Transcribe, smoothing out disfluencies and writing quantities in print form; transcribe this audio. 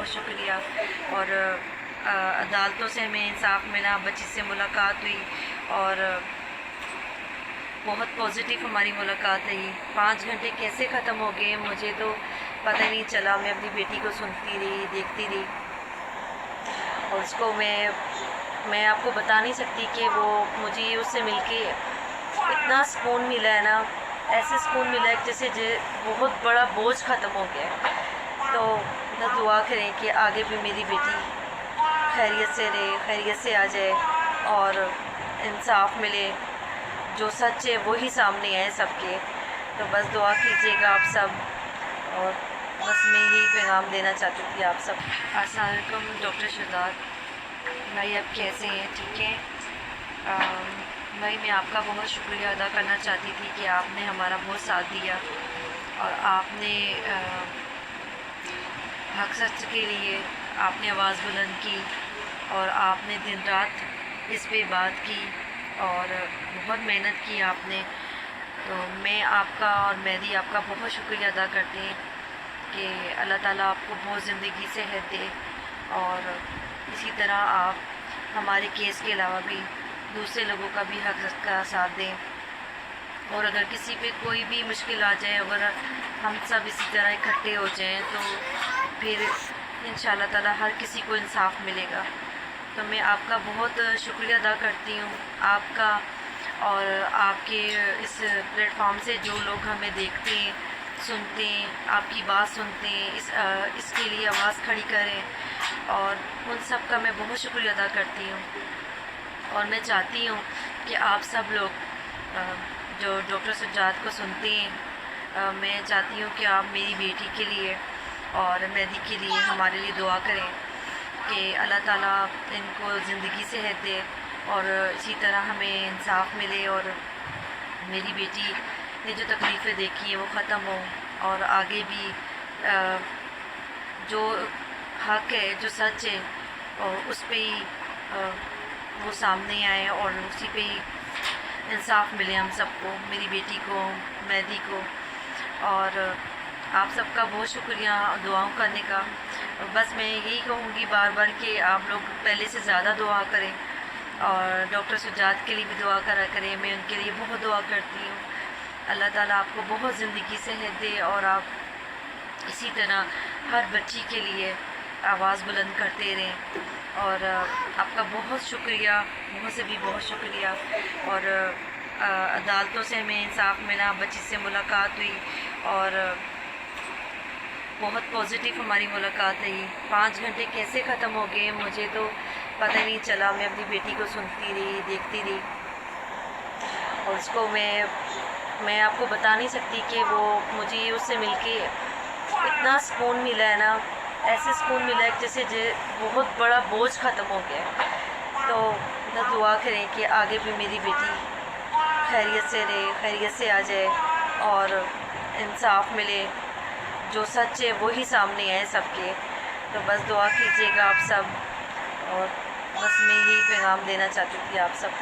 بہت شکریہ۔ اور عدالتوں سے ہمیں انصاف ملا، بچی سے ملاقات ہوئی اور بہت پازیٹیو ہماری ملاقات رہی۔ 5 گھنٹے کیسے ختم ہو گئے مجھے تو پتہ نہیں چلا۔ میں اپنی بیٹی کو سنتی رہی، دیکھتی رہی، اور اس کو میں آپ کو بتا نہیں سکتی کہ وہ مجھے اس سے مل کے اتنا سکون ملا ہے نا، ایسے سکون ملا ہے جیسے بہت بڑا بوجھ ختم ہو گیا ہے۔ تو دعا کریں کہ آگے بھی میری بیٹی خیریت سے رہے، خیریت سے آ جائے اور انصاف ملے، جو سچ ہے وہی سامنے آئے سب کے۔ تو بس دعا کیجیے گا آپ سب، اور بس میں یہی پیغام دینا چاہتی تھی آپ سب۔ السلام علیکم ڈاکٹر شہزاد بھائی، آپ کیسے ہیں؟ ٹھیک ہیں بھائی؟ میں آپ کا بہت شکریہ ادا کرنا چاہتی تھی کہ آپ نے ہمارا بہت ساتھ دیا، اور آپ نے حق سچ کے لیے آپ نے آواز بلند کی، اور آپ نے دن رات اس پہ بات کی اور بہت محنت کی آپ نے۔ تو میں آپ کا اور مہدی آپ کا بہت شکریہ ادا کرتے ہیں کہ اللہ تعالیٰ آپ کو بہت زندگی صحت دے، اور اسی طرح آپ ہمارے کیس کے علاوہ بھی دوسرے لوگوں کا بھی حق کا ساتھ دیں، اور اگر کسی پہ کوئی بھی مشکل آ جائے، اگر ہم سب اسی طرح اکٹھے ہو جائیں تو پھر انشاءاللہ تعالیٰ ہر کسی کو انصاف ملے گا۔ تو میں آپ کا بہت شکریہ ادا کرتی ہوں، آپ کا، اور آپ کے اس پلیٹ فارم سے جو لوگ ہمیں دیکھتے ہیں، سنتے ہیں، آپ کی بات سنتے ہیں، اس کے لیے آواز کھڑی کریں، اور ان سب کا میں بہت شکریہ ادا کرتی ہوں۔ اور میں چاہتی ہوں کہ آپ سب لوگ جو ڈاکٹر سجاد کو سنتے ہیں، میں چاہتی ہوں کہ آپ میری بیٹی کے لیے اور مہدی کے لیے ہمارے لیے دعا کریں کہ اللہ تعالیٰ ان کو زندگی صحت دے، اور اسی طرح ہمیں انصاف ملے، اور میری بیٹی نے جو تکلیفیں دیکھی ہیں وہ ختم ہوں، اور آگے بھی جو حق ہے، جو سچ ہے، اور اس پہ ہی وہ سامنے آئے، اور اسی پہ ہی انصاف ملے ہم سب کو، میری بیٹی کو، مہدی کو۔ اور آپ سب کا بہت شکریہ دعاؤں کرنے کا۔ بس میں یہی کہوں گی بار بار کہ آپ لوگ پہلے سے زیادہ دعا کریں، اور ڈاکٹر سجاد کے لیے بھی دعا کرا کریں، میں ان کے لیے بہت دعا کرتی ہوں۔ اللہ تعالیٰ آپ کو بہت زندگی صحت دے، اور آپ اسی طرح ہر بچی کے لیے آواز بلند کرتے رہیں۔ اور آپ کا بہت شکریہ، بہت سے بھی بہت شکریہ۔ اور عدالتوں سے ہمیں انصاف ملا، بچی سے ملاقات ہوئی، اور بہت پازیٹیو ہماری ملاقات رہی۔ 5 گھنٹے کیسے ختم ہو گئے مجھے تو پتہ نہیں چلا۔ میں اپنی بیٹی کو سنتی رہی، دیکھتی رہی، اور اس کو میں آپ کو بتا نہیں سکتی کہ وہ مجھے اس سے مل کے اتنا سکون ملا ہے نا، ایسے سکون ملا ہے جیسے بہت بڑا بوجھ ختم ہو گیا ہے۔ تو دعا کریں کہ آگے بھی میری بیٹی خیریت سے رہے، خیریت سے آ جائے، اور انصاف ملے، جو سچ ہے وہی سامنے آئے سب کے۔ تو بس دعا کیجیے گا آپ سب، اور بس میں یہی پیغام دینا چاہتی تھی آپ سب۔